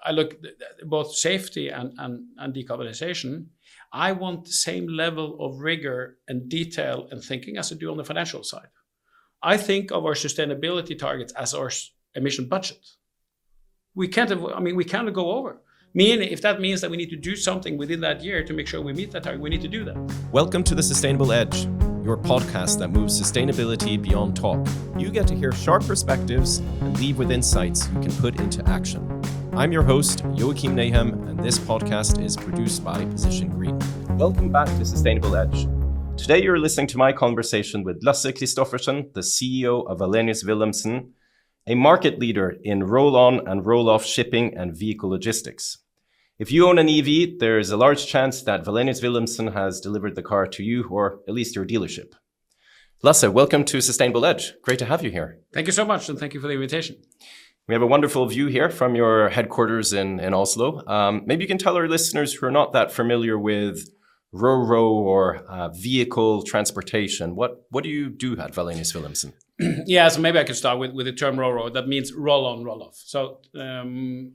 I look at both safety and decarbonization. I want the same level of rigor and detail and thinking as I do on the financial side. I think of our sustainability targets as our emission budget. We can't go over. Meaning, if that means that we need to do something within that year to make sure we meet that target, we need to do that. Welcome to The Sustainable Edge, your podcast that moves sustainability beyond talk. You get to hear sharp perspectives and leave with insights you can put into action. I'm your host, Joachim Nahem, and this podcast is produced by Position Green. Welcome back to Sustainable Edge. Today you're listening to my conversation with Lasse Kristoffersen, the CEO of Wallenius Wilhelmsen, a market leader in roll-on and roll-off shipping and vehicle logistics. If you own an EV, there's a large chance that Wallenius Wilhelmsen has delivered the car to you, or at least your dealership. Lasse, welcome to Sustainable Edge. Great to have you here. Thank you so much, and thank you for the invitation. We have a wonderful view here from your headquarters in Oslo. Maybe you can tell our listeners who are not that familiar with Ro-Ro or vehicle transportation. What do you do at Wallenius Wilhelmsen? Yeah, so maybe I could start with the term Ro-Ro. That means roll-on, roll-off. So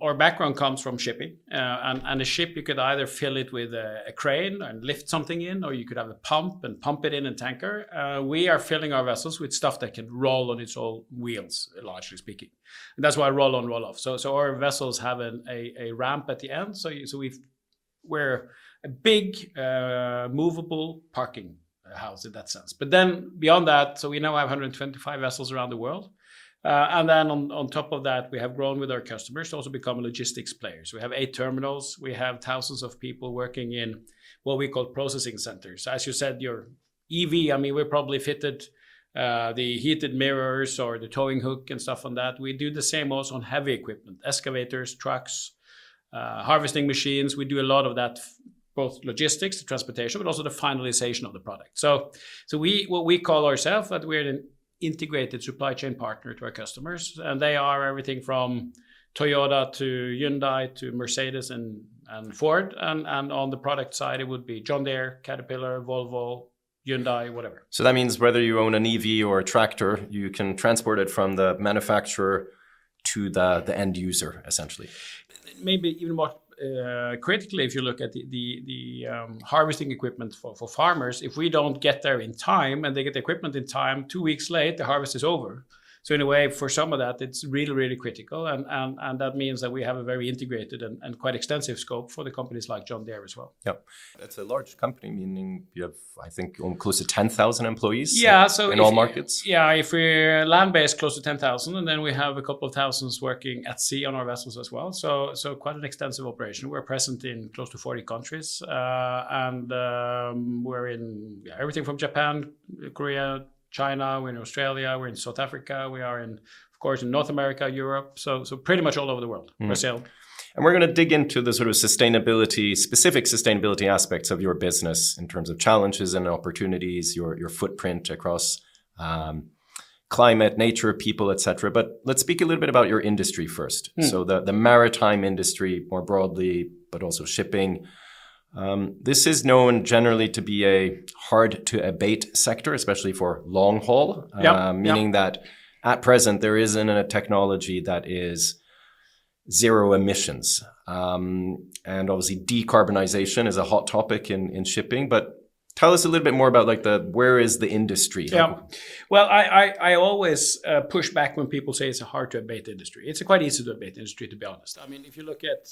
our background comes from shipping. And a ship, you could either fill it with a crane and lift something in, or you could have a pump and pump it in a tanker. We are filling our vessels with stuff that can roll on its own wheels, largely speaking. And that's why roll-on, roll-off. So our vessels have a ramp at the end. So we're a big movable parking house in that sense. But then beyond that, so we now have 125 vessels around the world. And then on top of that, we have grown with our customers to also become a logistics player. So we have 8 terminals. We have thousands of people working in what we call processing centers. So as you said, your EV, we're probably fitted the heated mirrors or the towing hook and stuff on that. We do the same also on heavy equipment, excavators, trucks, harvesting machines. We do a lot of that, both logistics, the transportation, but also the finalization of the product. So what we call ourselves that we're an integrated supply chain partner to our customers, and they are everything from Toyota to Hyundai to Mercedes and Ford, and on the product side it would be John Deere, Caterpillar, Volvo, Hyundai, whatever. So that means whether you own an EV or a tractor, you can transport it from the manufacturer to the end user, essentially. Maybe even more critically, if you look at the harvesting equipment for farmers, if we don't get there in time and they get the equipment in time, 2 weeks late, the harvest is over. So in a way, for some of that, it's really, really critical. And that means that we have a very integrated and quite extensive scope for the companies like John Deere as well. Yeah, it's a large company, meaning you have, I think, close to 10,000 employees in all markets. Yeah, if we're land-based, close to 10,000. And then we have a couple of thousands working at sea on our vessels as well. So quite an extensive operation. We're present in close to 40 countries. And we're in everything from Japan, Korea, China, we're in Australia, we're in South Africa, we are in, of course, in North America, Europe, so pretty much all over the world, Brazil. And we're going to dig into the sort of specific sustainability aspects of your business in terms of challenges and opportunities, your footprint across climate, nature, people, etc. But let's speak a little bit about your industry first. So the maritime industry more broadly, but also shipping. This is known generally to be a hard-to-abate sector, especially for long haul, meaning that at present there isn't a technology that is zero emissions. And obviously decarbonization is a hot topic in shipping, but tell us a little bit more about where is the industry? Yeah, well, I always push back when people say it's a hard-to-abate industry. It's a quite easy to abate industry, to be honest. If you look at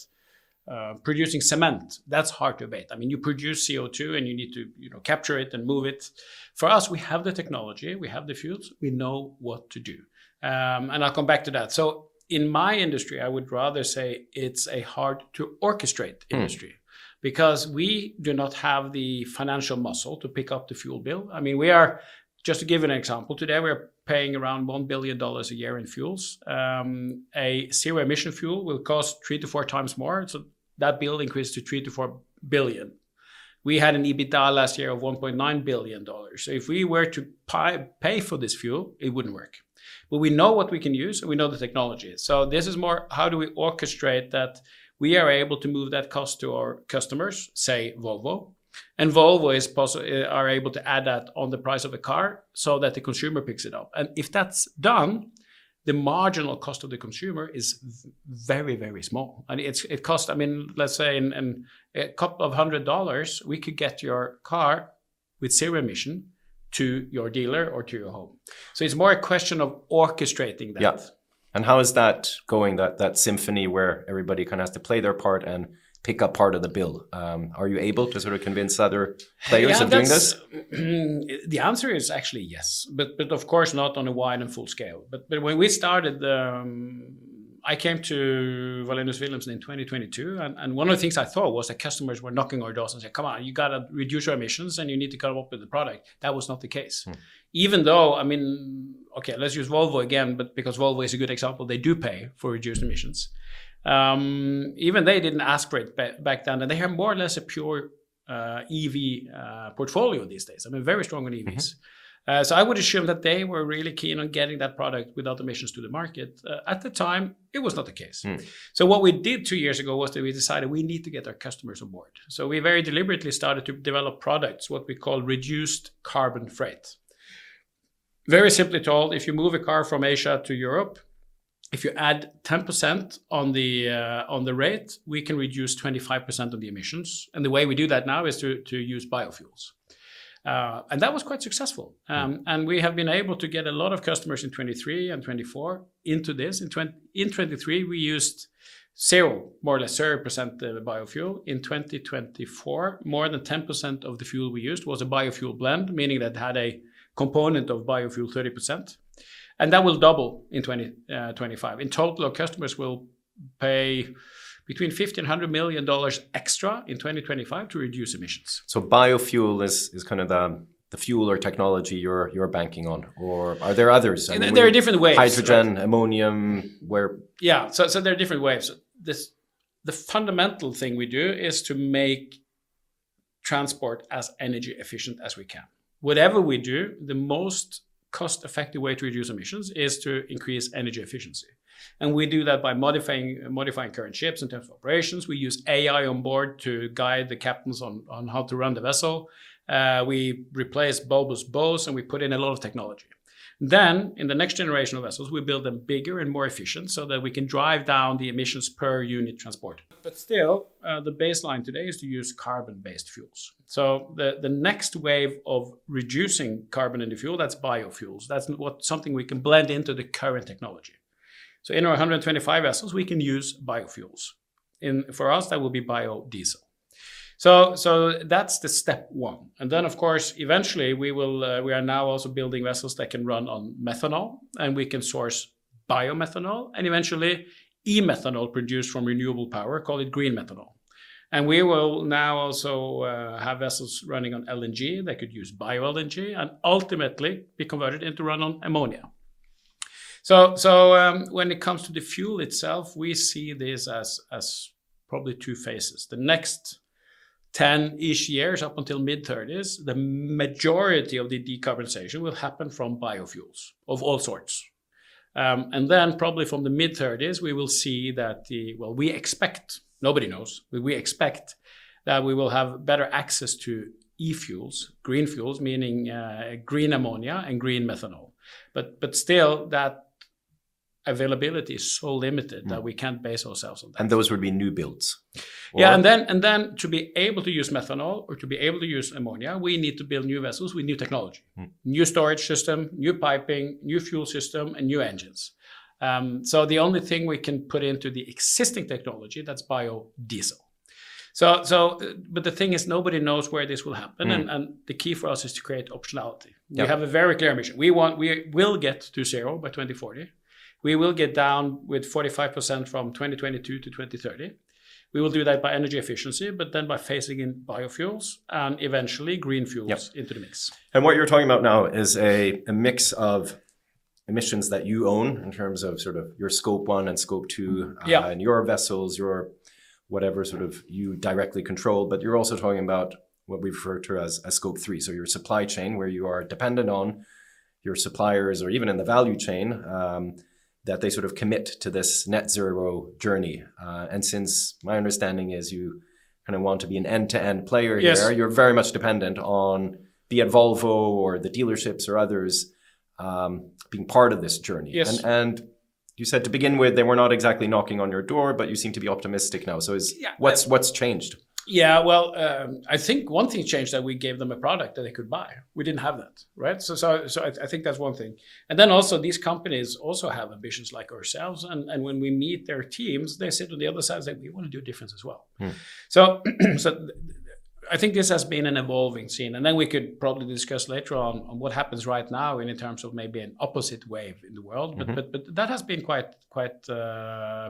producing cement, that's hard to abate. You produce CO2 and you need to capture it and move it. For us, we have the technology, we have the fuels, we know what to do. And I'll come back to that. So in my industry, I would rather say it's a hard to orchestrate industry because we do not have the financial muscle to pick up the fuel bill. We are, just to give an example, today we're paying around $1 billion a year in fuels. A zero emission fuel will cost 3 to 4 times more. So that bill increased to 3 to 4 billion. We had an EBITDA last year of $1.9 billion. So if we were to pay for this fuel, it wouldn't work. But we know what we can use and we know the technology. So this is more, how do we orchestrate that we are able to move that cost to our customers, say Volvo. And Volvo are able to add that on the price of a car so that the consumer picks it up. And if that's done, the marginal cost of the consumer is very, very small. And it costs, let's say in a couple of $100, we could get your car with zero emission to your dealer or to your home. So it's more a question of orchestrating that. Yeah. And how is that going, that symphony where everybody kind of has to play their part and pick up part of the bill? Are you able to sort of convince other players of doing this? The answer is actually yes, but of course not on a wide and full scale. But when we started, I came to Wallenius Wilhelmsen in 2022, and one of the things I thought was that customers were knocking our doors and saying, "Come on, you got to reduce your emissions, and you need to come up with the product." That was not the case. Even though, okay, let's use Volvo again, but because Volvo is a good example, they do pay for reduced emissions. Even they didn't ask for it back then, and they have more or less a pure EV portfolio these days. Very strong on EVs. So I would assume that they were really keen on getting that product without emissions to the market. At the time, it was not the case. So what we did 2 years ago was that we decided we need to get our customers on board. So we very deliberately started to develop products, what we call reduced carbon freight. Very simply told, if you move a car from Asia to Europe, if you add 10% on the rate, we can reduce 25% of the emissions. And the way we do that now is to use biofuels. And that was quite successful. And we have been able to get a lot of customers in 23 and 24 into this. In 23, we used more or less 0% biofuel. In 2024, more than 10% of the fuel we used was a biofuel blend, meaning that it had a component of biofuel 30%. And that will double in 2025. In total, our customers will pay between $50 and $100 million extra in 2025 to reduce emissions. So biofuel is kind of the fuel or technology you're banking on, or are there others? There are different ways. Hydrogen, ammonium, where? Yeah, so there are different ways. The fundamental thing we do is to make transport as energy efficient as we can. Whatever we do, the most cost-effective way to reduce emissions is to increase energy efficiency. And we do that by modifying current ships in terms of operations. We use AI on board to guide the captains on how to run the vessel. We replace bulbous bows, and we put in a lot of technology. Then, in the next generation of vessels, we build them bigger and more efficient so that we can drive down the emissions per unit transport. But still, the baseline today is to use carbon-based fuels. So the next wave of reducing carbon in the fuel, that's biofuels. That's something we can blend into the current technology. So in our 125 vessels, we can use biofuels. For us, that will be biodiesel. So that's the step one. And then, of course, eventually we are now also building vessels that can run on methanol, and we can source biomethanol, and eventually e-methanol produced from renewable power, call it green methanol. And we will now also have vessels running on LNG. They could use bio-LNG and ultimately be converted into run on ammonia. So when it comes to the fuel itself, we see this as probably two phases. The next 10-ish years up until mid-30s, the majority of the decarbonization will happen from biofuels of all sorts. And then probably from the mid-30s, we will see that we expect, nobody knows, but we expect that we will have better access to e-fuels, green fuels, meaning green ammonia and green methanol. But still, that availability is so limited that we can't base ourselves on that. And those would be new builds. Yeah, and then to be able to use methanol or to be able to use ammonia, we need to build new vessels with new technology, new storage system, new piping, new fuel system, and new engines. So the only thing we can put into the existing technology, that's biodiesel. But the thing is, nobody knows where this will happen, and the key for us is to create optionality. We have a very clear mission. We will get to zero by 2040. We will get down with 45% from 2022 to 2030. We will do that by energy efficiency, but then by phasing in biofuels and eventually green fuels into the mix. And what you're talking about now is a mix of emissions that you own in terms of sort of your scope 1 and scope 2 and your vessels, your whatever sort of you directly control, but you're also talking about what we refer to as scope 3. So your supply chain, where you are dependent on your suppliers or even in the value chain, that they sort of commit to this net zero journey. And since my understanding is you kind of want to be an end-to-end player here, you're very much dependent on, be it Volvo or the dealerships or others, being part of this journey. Yes. And You said to begin with, they were not exactly knocking on your door, but you seem to be optimistic now. So what's changed? Yeah, well, I think one thing changed, that we gave them a product that they could buy. We didn't have that, right? So I think that's one thing. And then also these companies also have ambitions like ourselves. And when we meet their teams, they sit on the other side and say, we want to do a difference as well. So I think this has been an evolving scene. And then we could probably discuss later on what happens right now in terms of maybe an opposite wave in the world. But that has been quite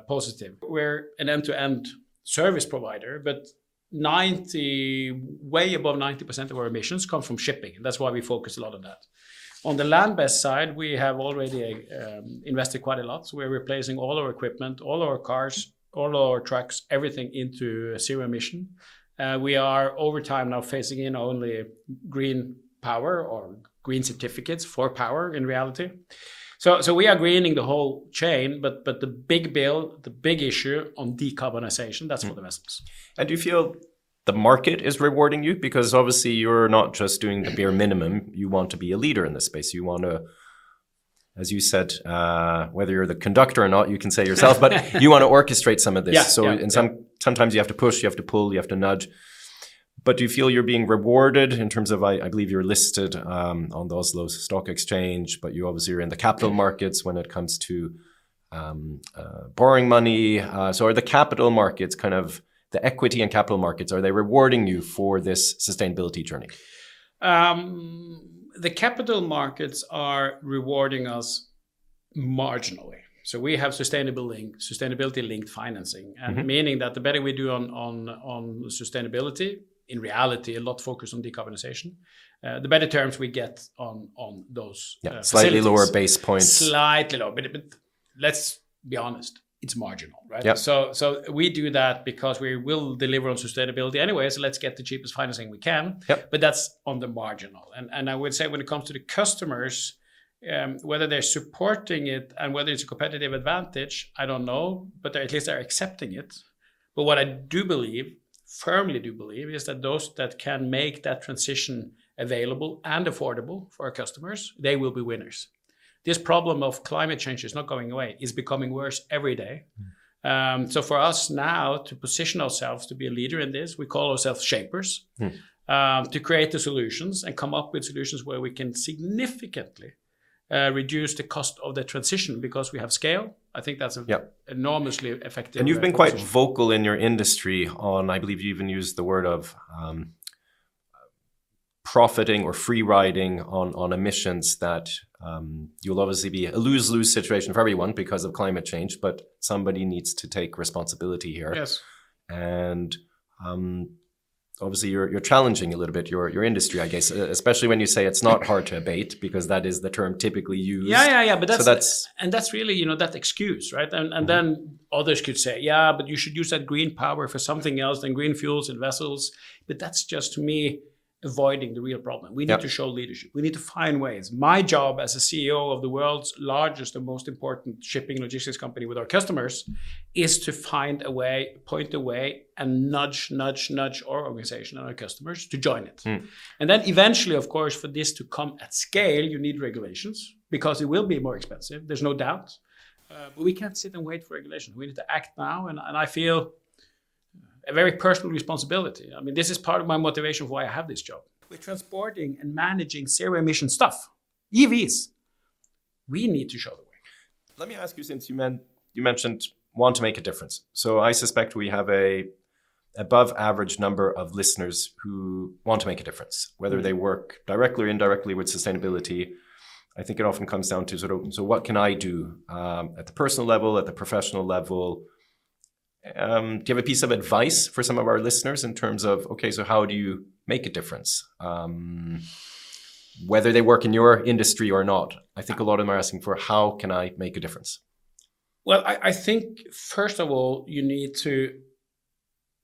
positive. We're an end-to-end service provider, but way above 90% of our emissions come from shipping. And that's why we focus a lot on that. On the land-based side, we have already invested quite a lot. So we're replacing all our equipment, all our cars, all our trucks, everything into zero emission. We are over time now phasing in only green power or green certificates for power in reality. So we are greening the whole chain, but the big bill, the big issue on decarbonization, that's for the vessels. And do you feel the market is rewarding you? Because obviously you're not just doing the bare minimum. You want to be a leader in this space. You want to, as you said, whether you're the conductor or not, you can say yourself, but you want to orchestrate some of this. Sometimes you have to push, you have to pull, you have to nudge. But do you feel you're being rewarded in terms of, I believe you're listed on the Oslo Stock Exchange, but you obviously are in the capital markets when it comes to borrowing money. So are the capital markets the equity and capital markets, are they rewarding you for this sustainability journey? The capital markets are rewarding us marginally. So we have sustainability-linked financing, and meaning that the better we do on sustainability, in reality, a lot focused on decarbonization, the better terms we get on those slightly lower base points. Slightly lower, but let's be honest, it's marginal, right? Yep. So we do that because we will deliver on sustainability anyway, so let's get the cheapest financing we can, but that's on the marginal. And I would say when it comes to the customers, whether they're supporting it and whether it's a competitive advantage, I don't know, but at least they're accepting it. But what I firmly do believe, is that those that can make that transition available and affordable for our customers, they will be winners. This problem of climate change is not going away. It's becoming worse every day. So for us now to position ourselves to be a leader in this, we call ourselves shapers, to create the solutions and come up with solutions where we can significantly reduce the cost of the transition because we have scale. I think that's enormously effective. And you've been quite vocal in your industry on, I believe you even used the word of profiting or free riding on emissions, that you'll obviously be a lose-lose situation for everyone because of climate change, but somebody needs to take responsibility here. Yes. And obviously you're challenging a little bit your industry, I guess, especially when you say it's not hard to abate, because that is the term typically used. Yeah. But that's really, that excuse, right? And then others could say, but you should use that green power for something else than green fuels and vessels. But that's just, to me, avoiding the real problem. We need to show leadership. We need to find ways. My job as a CEO of the world's largest and most important shipping logistics company with our customers is to find a way, point a way, and nudge our organization and our customers to join it. And then eventually, of course, for this to come at scale, you need regulations, because it will be more expensive. There's no doubt. But we can't sit and wait for regulations. We need to act now. And I feel a very personal responsibility. I mean, this is part of my motivation for why I have this job. We're transporting and managing zero emission stuff, EVs. We need to show the way. Let me ask you, since you mentioned want to make a difference. So I suspect we have a above average number of listeners who want to make a difference, whether they work directly or indirectly with sustainability. I think it often comes down to so what can I do at the personal level, at the professional level? Do you have a piece of advice for some of our listeners in terms of, so how do you make a difference? Whether they work in your industry or not. I think a lot of them are asking for, how can I make a difference? Well, I think, first of all, you need to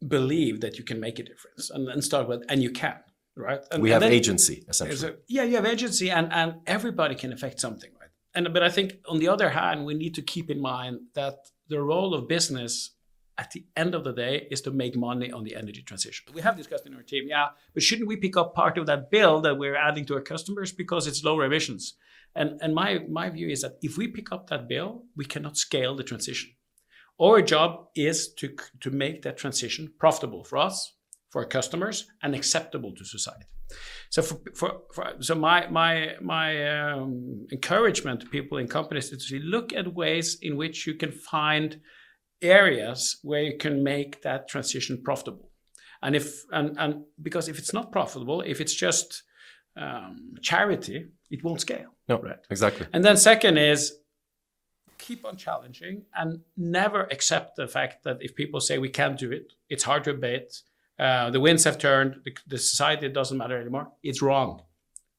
believe that you can make a difference and start with, and you can, right? And, we have agency, essentially. You have agency, and everybody can affect something, right? But I think, on the other hand, we need to keep in mind that the role of business at the end of the day is to make money on the energy transition. We have discussed in our team, but shouldn't we pick up part of that bill that we're adding to our customers because it's lower emissions? And my view is that if we pick up that bill, we cannot scale the transition. Our job is to make that transition profitable for us, for our customers, and acceptable to society. So so my encouragement to people in companies is to look at ways in which you can find areas where you can make that transition profitable. And because if it's not profitable, if it's just charity, it won't scale. No, right? Exactly. And then second is keep on challenging and never accept the fact that if people say we can't do it, it's hard to abate, the winds have turned, the society doesn't matter anymore. It's wrong.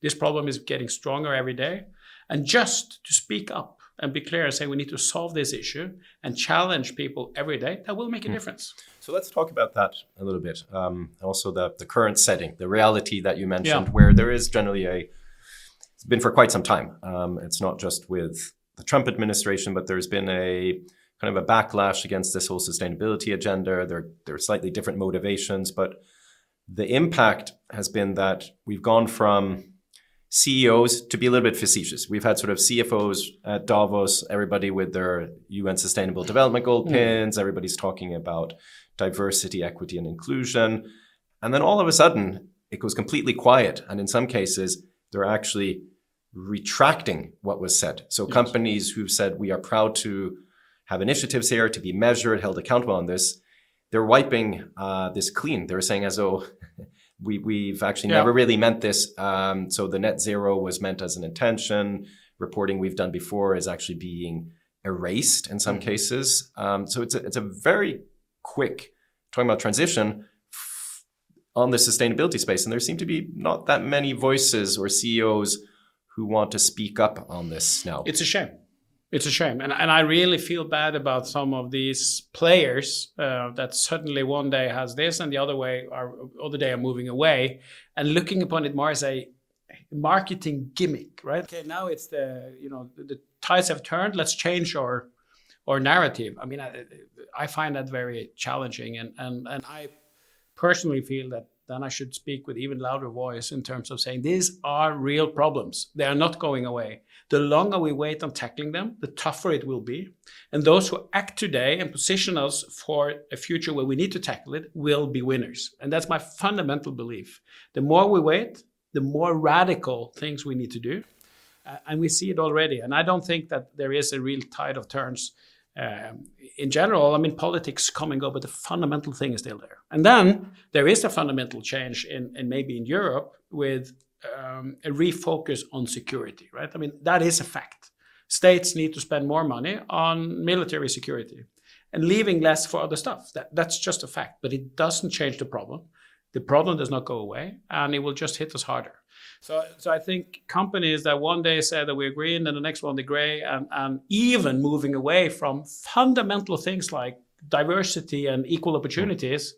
This problem is getting stronger every day. And just to speak up and be clear and say we need to solve this issue and challenge people every day, that will make a difference. So let's talk about that a little bit. Also the current setting, the reality that you mentioned, where there is generally it's been for quite some time. It's not just with the Trump administration, but there's been a kind of a backlash against this whole sustainability agenda. There are slightly different motivations, but the impact has been that we've gone from CEOs, to be a little bit facetious, we've had sort of CFOs at Davos, everybody with their UN Sustainable Development Goal pins, everybody's talking about diversity, equity, and inclusion. And then all of a sudden, it goes completely quiet. And in some cases, they're actually retracting what was said. So companies who've said, we are proud to have initiatives here, to be measured, held accountable on this, they're wiping this clean. They're saying as though we've actually never really meant this. So the net zero was meant as an intention. Reporting we've done before is actually being erased in some cases. So it's a very quick, talking about transition on the sustainability space. And there seem to be not that many voices or CEOs who want to speak up on this now. It's a shame. It's a shame. And I really feel bad about some of these players that suddenly one day has this and the other day are moving away and looking upon it more as a marketing gimmick, right? Okay, now it's the tides have turned. Let's change our narrative. I mean, I find that very challenging. And I personally feel that then I should speak with even louder voice in terms of saying these are real problems. They are not going away. The longer we wait on tackling them, the tougher it will be. And those who act today and position us for a future where we need to tackle it will be winners. And that's my fundamental belief. The more we wait, the more radical things we need to do. And we see it already. And I don't think that there is a real tide of turns. In general, I mean, politics come and go, but the fundamental thing is still there. And then there is a fundamental change in maybe in Europe with a refocus on security, right? I mean, that is a fact. States need to spend more money on military security and leaving less for other stuff. That's just a fact, but it doesn't change the problem. The problem does not go away, and it will just hit us harder. So I think companies that one day say that we're green and the next one they're gray, and even moving away from fundamental things like diversity and equal opportunities,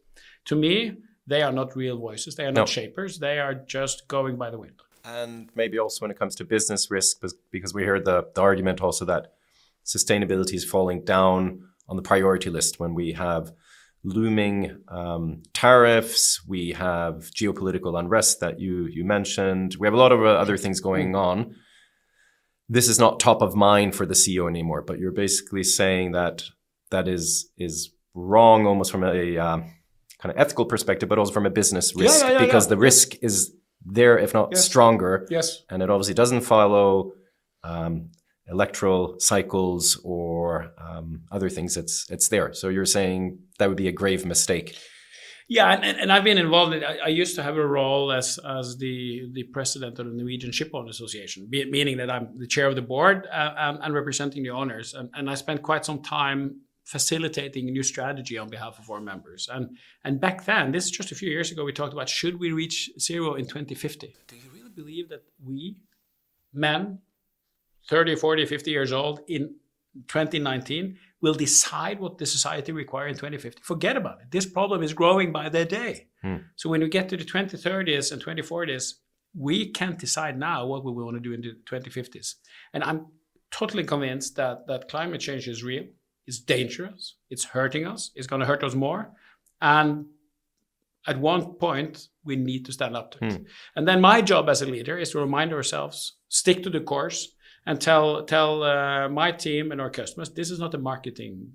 to me, they are not real voices. They are not shapers. They are just going by the wind. And maybe also when it comes to business risk, because we heard the argument also that sustainability is falling down on the priority list when we have looming tariffs, we have geopolitical unrest that you mentioned. We have a lot of other things going on. This is not top of mind for the CEO anymore, but you're basically saying that is wrong almost from a kind of ethical perspective, but also from a business risk, because the risk is there, if not stronger. Yes. And it obviously doesn't follow electoral cycles or other things. It's there. So you're saying that would be a grave mistake. Yeah, and I've been involved in it. I used to have a role as the president of the Norwegian Shipowner Association, meaning that I'm the chair of the board and representing the owners. And I spent quite some time facilitating a new strategy on behalf of our members. And back then, this is just a few years ago, we talked about should we reach zero in 2050? Do you really believe that we, men, 30, 40, 50 years old in 2019 will decide what the society requires in 2050? Forget about it. This problem is growing by the day. So when we get to the 2030s and 2040s, we can't decide now what we want to do in the 2050s. And I'm totally convinced that climate change is real. is dangerous. It's hurting us. It's going to hurt us more. And at one point, we need to stand up to it. And then my job as a leader is to remind ourselves, stick to the course, and tell my team and our customers, this is not a marketing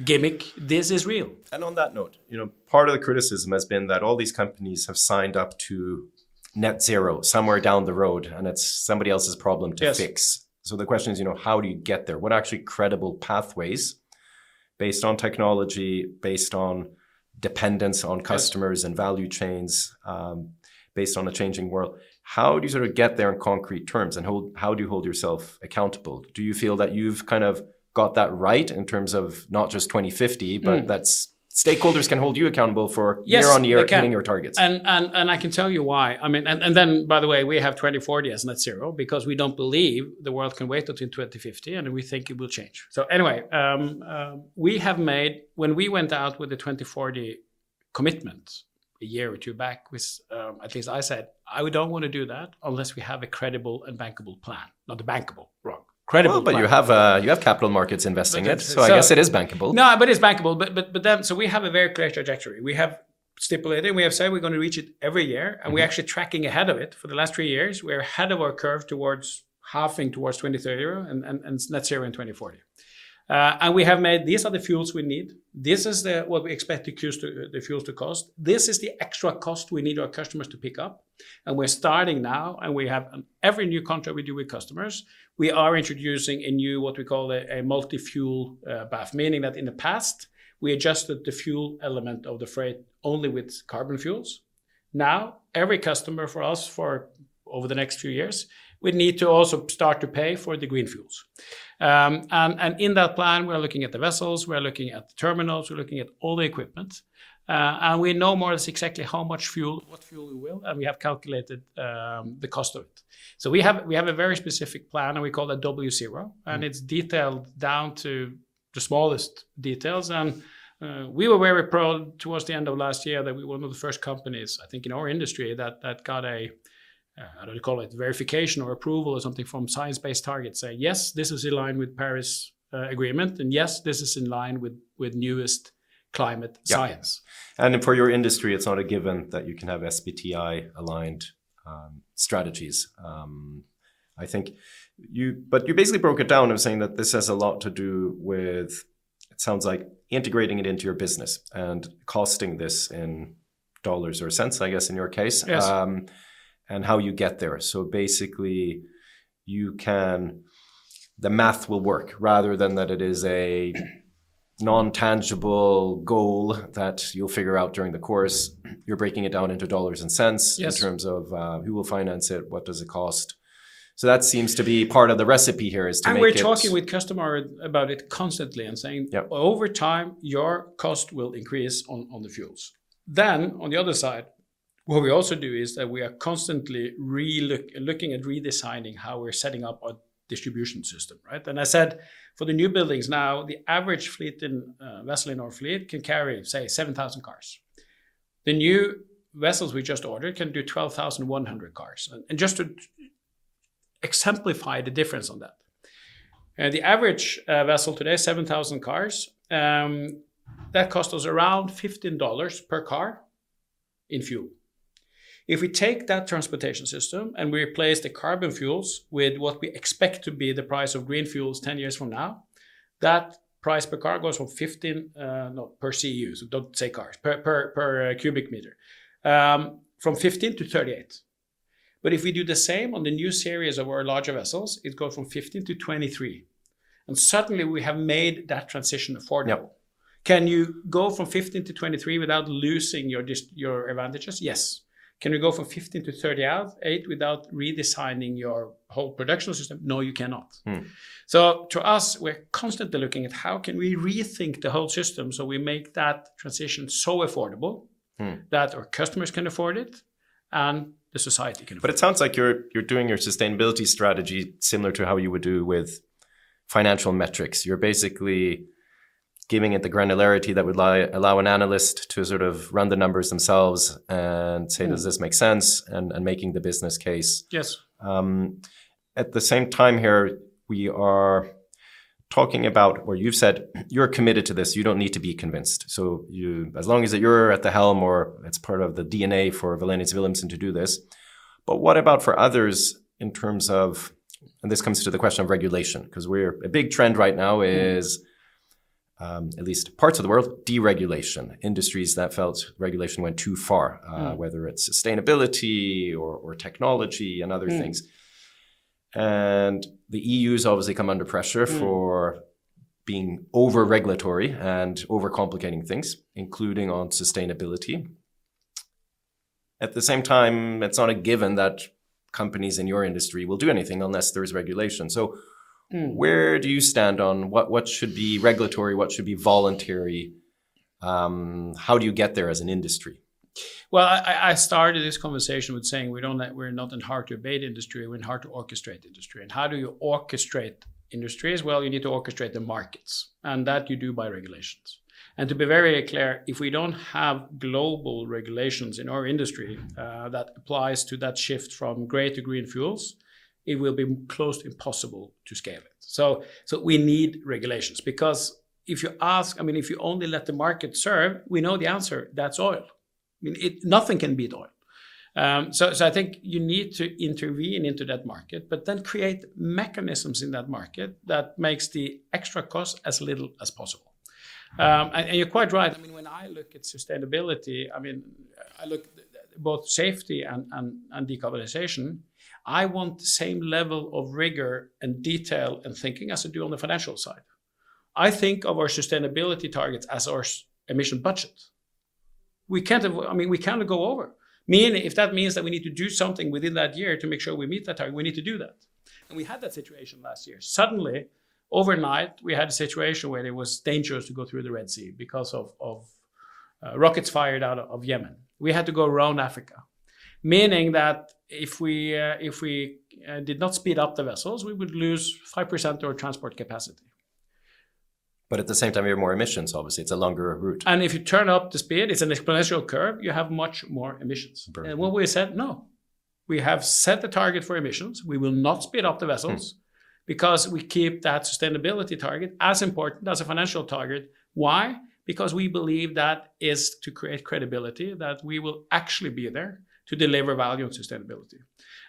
gimmick. This is real. And on that note, part of the criticism has been that all these companies have signed up to net zero somewhere down the road, and it's somebody else's problem to fix. So the question is, how do you get there? What actually credible pathways based on technology, based on dependence on customers and value chains, based on a changing world? How do you sort of get there in concrete terms, and how do you hold yourself accountable? Do you feel that you've kind of got that right in terms of not just 2050, but that's stakeholders can hold you accountable for year on year hitting your targets? And I can tell you why. I mean, and then, by the way, we have 2040 as net zero because we don't believe the world can wait until 2050, and we think it will change. So anyway, we have made, when we went out with the 2040 commitment a year or two back, at least I said, I don't want to do that unless we have a credible and bankable plan. Not bankable, wrong. Credible but plan. you have capital markets investing it, so I guess it is bankable. No, but it's bankable. But then, so we have a very clear trajectory. We have stipulated, we have said we're going to reach it every year, and we're actually tracking ahead of it for the last 3 years. We're ahead of our curve towards halving towards 2030 and net zero in 2040. And we have made, these are the fuels we need. This is what we expect the fuels to cost. This is the extra cost we need our customers to pick up. And we're starting now, and we have every new contract we do with customers, we are introducing a new, what we call a multi-fuel BAF, meaning that in the past, we adjusted the fuel element of the freight only with carbon fuels. Now, every customer for us for over the next few years, we need to also start to pay for the green fuels. And in that plan, we're looking at the vessels, we're looking at the terminals, we're looking at all the equipment. And we know more or less exactly how much fuel, what fuel we will, and we have calculated the cost of it. So we have a very specific plan, and we call that W0, and it's detailed down to the smallest details. And we were very proud towards the end of last year that we were one of the first companies, I think, in our industry that got a I don't call it verification or approval or something from Science-Based Targets, saying yes, this is in line with Paris Agreement, and yes, this is in line with newest climate science. And for your industry, it's not a given that you can have SBTI aligned strategies. I think you basically broke it down of saying that this has a lot to do with, it sounds like, integrating it into your business and costing this in dollars or cents, I guess, in your case. Yes. And how you get there. So basically, the math will work rather than that it is a non-tangible goal that you'll figure out during the course. You're breaking it down into dollars and cents in terms of who will finance it, what does it cost. So that seems to be part of the recipe here is to make it... And we're talking with customers about it constantly and saying, over time, your cost will increase on the fuels. Then, on the other side, what we also do is that we are constantly looking at redesigning how we're setting up our distribution system, right? And I said, for the new buildings now, the average vessel in our fleet can carry, say, 7,000 cars. The new vessels we just ordered can do 12,100 cars. And just to exemplify the difference on that, the average vessel today, 7,000 cars, that cost us around $15 per car in fuel. If we take that transportation system and we replace the carbon fuels with what we expect to be the price of green fuels 10 years from now, that price per car goes from per CEU, so don't say cars, per cubic meter, from 15 to 38. But if we do the same on the new series of our larger vessels, it goes from 15 to 23. And suddenly we have made that transition affordable. Yep. Can you go from 15 to 23 without losing your advantages? Yes. Can you go from 15 to 38 without redesigning your whole production system? No, you cannot. So to us, we're constantly looking at how can we rethink the whole system so we make that transition so affordable that our customers can afford it and the society can afford it. But it sounds like you're doing your sustainability strategy similar to how you would do with financial metrics. You're basically giving it the granularity that would allow an analyst to sort of run the numbers themselves and say, does this make sense? And making the business case. Yes. At the same time here, we are talking about, or you've said you're committed to this, you don't need to be convinced. So you, as long as you're at the helm or it's part of the DNA for Wallenius Wilhelmsen to do this. But what about for others in terms of, and this comes to the question of regulation, because a big trend right now is, at least parts of the world, deregulation. Industries that felt regulation went too far, whether it's sustainability or technology and other things. And the EU's obviously come under pressure for being over-regulatory and over-complicating things, including on sustainability. At the same time, it's not a given that companies in your industry will do anything unless there's regulation. So where do you stand on what should be regulatory, what should be voluntary? How do you get there as an industry? Well, I started this conversation with saying we're not in hard to abate industry, we're in hard to orchestrate industry. And how do you orchestrate industries? Well, you need to orchestrate the markets, and that you do by regulations. And to be very clear, if we don't have global regulations in our industry that applies to that shift from gray to green fuels, it will be close to impossible to scale it. So we need regulations, because if you if you only let the market serve, we know the answer, that's oil. Nothing can beat oil. So I think you need to intervene into that market, but then create mechanisms in that market that makes the extra cost as little as possible. And you're quite right. When I look at sustainability, I look at both safety and decarbonization. I want the same level of rigor and detail and thinking as I do on the financial side. I think of our sustainability targets as our emission budget. We can't go over. Meaning, if that means that we need to do something within that year to make sure we meet that target, we need to do that. And we had that situation last year. Suddenly, overnight, we had a situation where it was dangerous to go through the Red Sea because of rockets fired out of Yemen. We had to go around Africa, meaning that if we did not speed up the vessels, we would lose 5% of our transport capacity. But at the same time, you have more emissions, obviously. It's a longer route. And if you turn up the speed, it's an exponential curve, you have much more emissions. Brilliant. And what we said, no. We have set the target for emissions. We will not speed up the vessels because we keep that sustainability target as important as a financial target. Why? Because we believe that is to create credibility, that we will actually be there to deliver value and sustainability.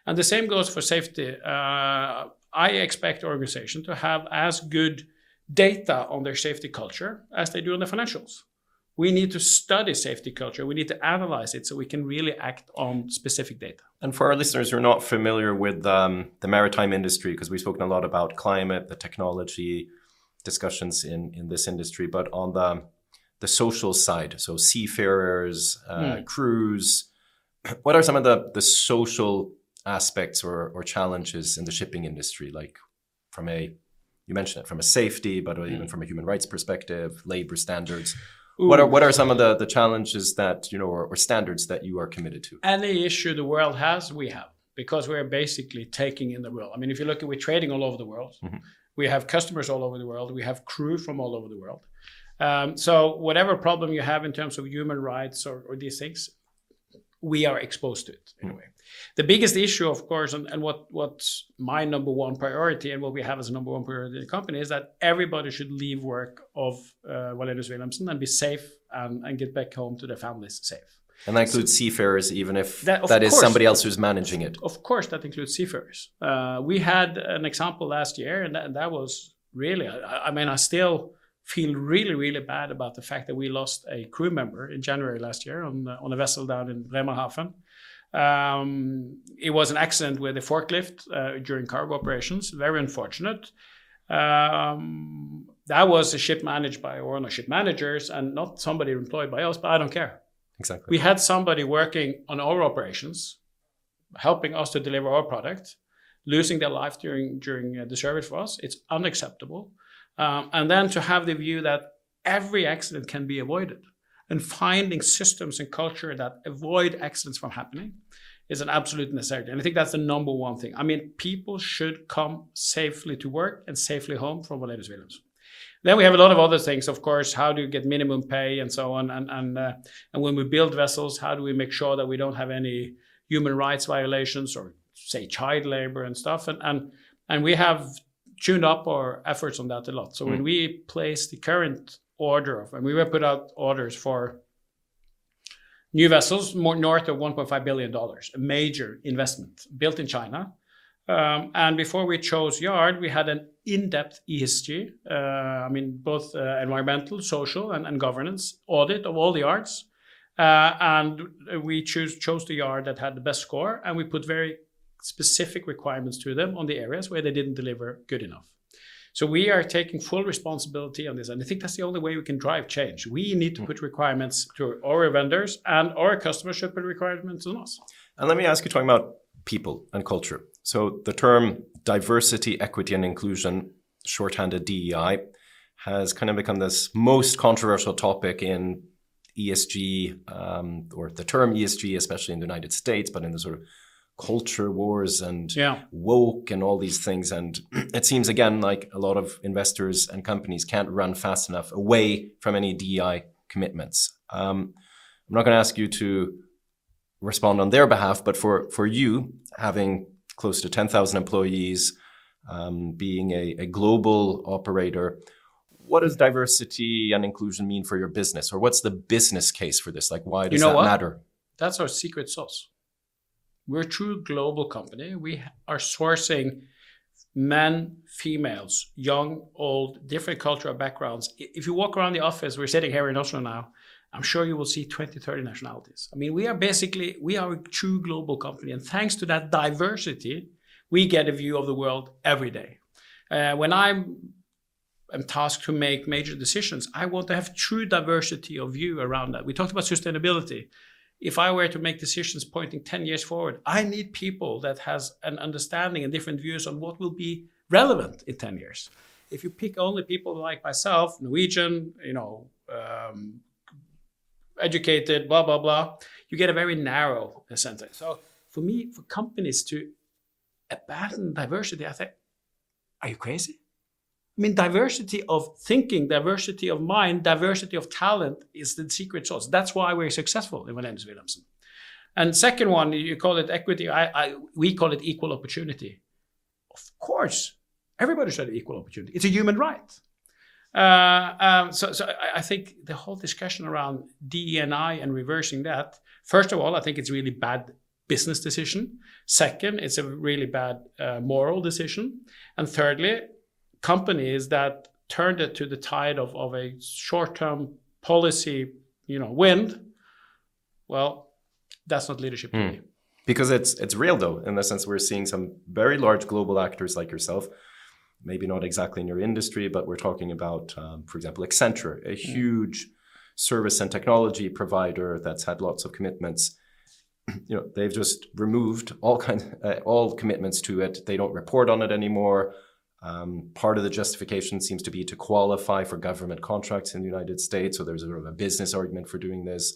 And the same goes for safety. I expect organizations to have as good data on their safety culture as they do on the financials. We need to study safety culture. We need to analyze it so we can really act on specific data. And for our listeners who are not familiar with the maritime industry, because we've spoken a lot about climate, the technology discussions in this industry, but on the social side, so seafarers, crews, what are some of the social aspects or challenges in the shipping industry, like you mentioned it, from a safety, but even from a human rights perspective, labor standards? What are some of the challenges that, or standards that you are committed to? Any issue the world has, we have, because we're basically taking in the world. If you look at, we're trading all over the world. We have customers all over the world. We have crew from all over the world. So whatever problem you have in terms of human rights or these things, we are exposed to it anyway. The biggest issue, of course, and what's my number one priority and what we have as a number one priority in the company is that everybody should leave work of Wallenius Wilhelmsen and be safe and get back home to their families safe. And that includes seafarers, even if that is somebody else who's managing it. Of course, that includes seafarers. We had an example last year, and that was really, I still feel really, really bad about the fact that we lost a crew member in January last year on a vessel down in Bremerhaven. It was an accident with a forklift during cargo operations. Very unfortunate. That was a ship managed by one of ship managers and not somebody employed by us, but I don't care. Exactly. We had somebody working on our operations, helping us to deliver our product, losing their life during the service for us. It's unacceptable. And then to have the view that every accident can be avoided and finding systems and culture that avoid accidents from happening is an absolute necessity. And I think that's the number one thing. People should come safely to work and safely home from Wallenius Wilhelmsen. Then we have a lot of other things, of course. How do you get minimum pay and so on? And when we build vessels, how do we make sure that we don't have any human rights violations or, say, child labor and stuff? And we have tuned up our efforts on that a lot. So when we placed the current order of, and we were put out orders for new vessels more north of $1.5 billion, a major investment built in China. And before we chose yard, we had an in-depth ESG, both environmental, social, and governance audit of all the yards. And we chose the yard that had the best score, and we put very specific requirements to them on the areas where they didn't deliver good enough. So we are taking full responsibility on this, and I think that's the only way we can drive change. We need to put requirements to our vendors, and our customers should put requirements on us. And let me ask you, talking about people and culture. So the term diversity, equity, and inclusion, shorthanded DEI, has kind of become this most controversial topic in ESG, or the term ESG, especially in the United States, but in the sort of culture wars and woke and all these things. And it seems, again, like a lot of investors and companies can't run fast enough away from any DEI commitments. I'm not going to ask you to respond on their behalf, but for you, having close to 10,000 employees, being a global operator, what does diversity and inclusion mean for your business? Or what's the business case for this? Like, why does that matter? That's our secret sauce. We're a true global company. We are sourcing men, females, young, old, different cultural backgrounds. If you walk around the office, we're sitting here in Oslo now, I'm sure you will see 20, 30 nationalities. I mean, we are a true global company. And thanks to that diversity, we get a view of the world every day. When I'm tasked to make major decisions, I want to have true diversity of view around that. We talked about sustainability. If I were to make decisions pointing 10 years forward, I need people that has an understanding and different views on what will be relevant in 10 years. If you pick only people like myself, Norwegian, educated, blah, blah, blah, you get a very narrow center. So for me, for companies to abandon diversity, I think, are you crazy? I mean, diversity of thinking, diversity of mind, diversity of talent is the secret sauce. That's why we're successful in Wallenius Wilhelmsen. And second one, you call it equity. We call it equal opportunity. Of course, everybody should have equal opportunity. It's a human right. So I think the whole discussion around DE&I and reversing that, first of all, I think it's a really bad business decision. Second, it's a really bad moral decision. And thirdly, companies that turned it to the tide of a short-term policy, wind, well, that's not leadership to me. Because it's real, though, in the sense we're seeing some very large global actors like yourself, maybe not exactly in your industry, but we're talking about, for example, Accenture, a huge service and technology provider that's had lots of commitments. They've just removed all commitments to it. They don't report on it anymore. Part of the justification seems to be to qualify for government contracts in the United States. So there's a sort of a business argument for doing this.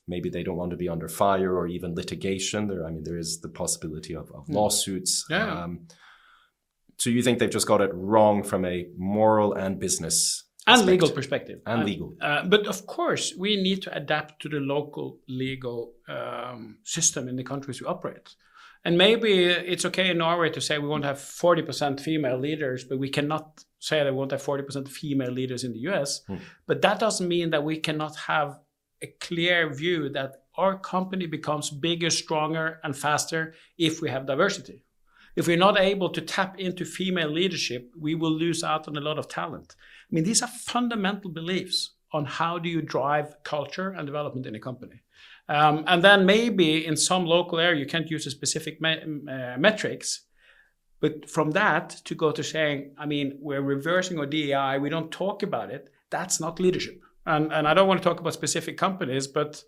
Maybe they don't want to be under fire or even litigation. There is the possibility of lawsuits. Yeah. So you think they've just got it wrong from a moral and business and legal perspective. And legal. But of course, we need to adapt to the local legal system in the countries we operate. And maybe it's okay in Norway to say we want to have 40% female leaders, but we cannot say that we want to have 40% female leaders in the US. But that doesn't mean that we cannot have a clear view that our company becomes bigger, stronger, and faster if we have diversity. If we're not able to tap into female leadership, we will lose out on a lot of talent. I mean, these are fundamental beliefs on how do you drive culture and development in a company. And then maybe in some local area, you can't use a specific metrics. But from that to go to saying, we're reversing our DEI, we don't talk about it, that's not leadership. And I don't want to talk about specific companies, but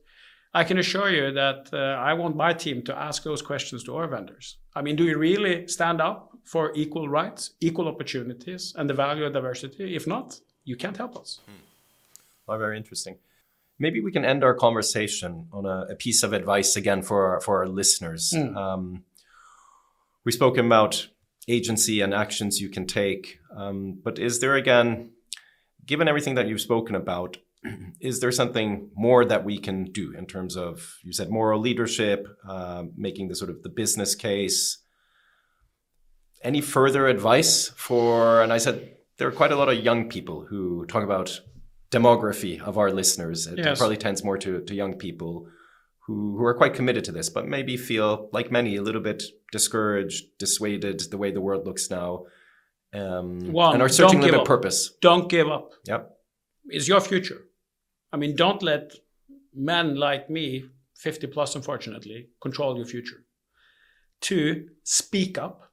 I can assure you that I want my team to ask those questions to our vendors. Do you really stand up for equal rights, equal opportunities, and the value of diversity? If not, you can't help us. Well, very interesting. Maybe we can end our conversation on a piece of advice again for our listeners. We've spoken about agency and actions you can take, but is there, again, given everything that you've spoken about, is there something more that we can do in terms of, you said moral leadership, making the sort of the business case, any further advice for, and I said there are quite a lot of young people who talk about demography of our listeners. It probably tends more to young people who are quite committed to this, but maybe feel, like many, a little bit discouraged, dissuaded the way the world looks now, and are searching a little bit of purpose. Don't give up. Yep. It's your future. I mean, don't let men like me, 50 plus, unfortunately, control your future. 2, speak up.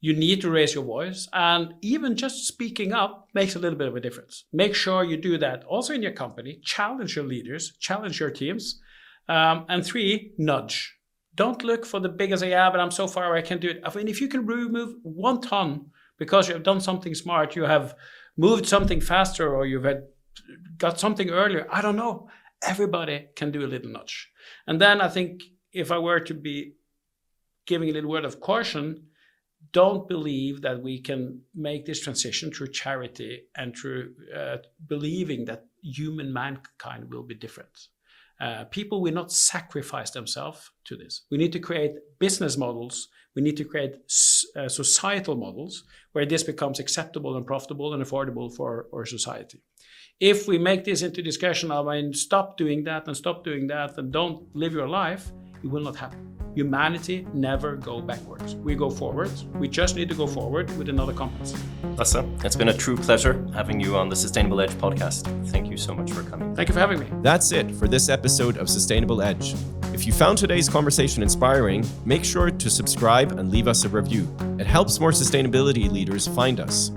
You need to raise your voice, and even just speaking up makes a little bit of a difference. Make sure you do that also in your company. Challenge your leaders, challenge your teams. And 3, nudge. Don't look for the biggest, but I'm so far away, I can't do it. I mean, if you can remove 1 ton because you have done something smart, you have moved something faster, or you've got something earlier, I don't know. Everybody can do a little nudge. And then I think if I were to be giving a little word of caution, don't believe that we can make this transition through charity and through believing that human mankind will be different. People will not sacrifice themselves to this. We need to create business models. We need to create societal models where this becomes acceptable and profitable and affordable for our society. If we make this into discussion, I mean, stop doing that and don't live your life, it will not happen. Humanity never go backwards. We go forward. We just need to go forward with another compass. Lasse, it's been a true pleasure having you on the Sustainable Edge podcast. Thank you so much for coming. Thank you for having me. That's it for this episode of Sustainable Edge. If you found today's conversation inspiring, make sure to subscribe and leave us a review. It helps more sustainability leaders find us.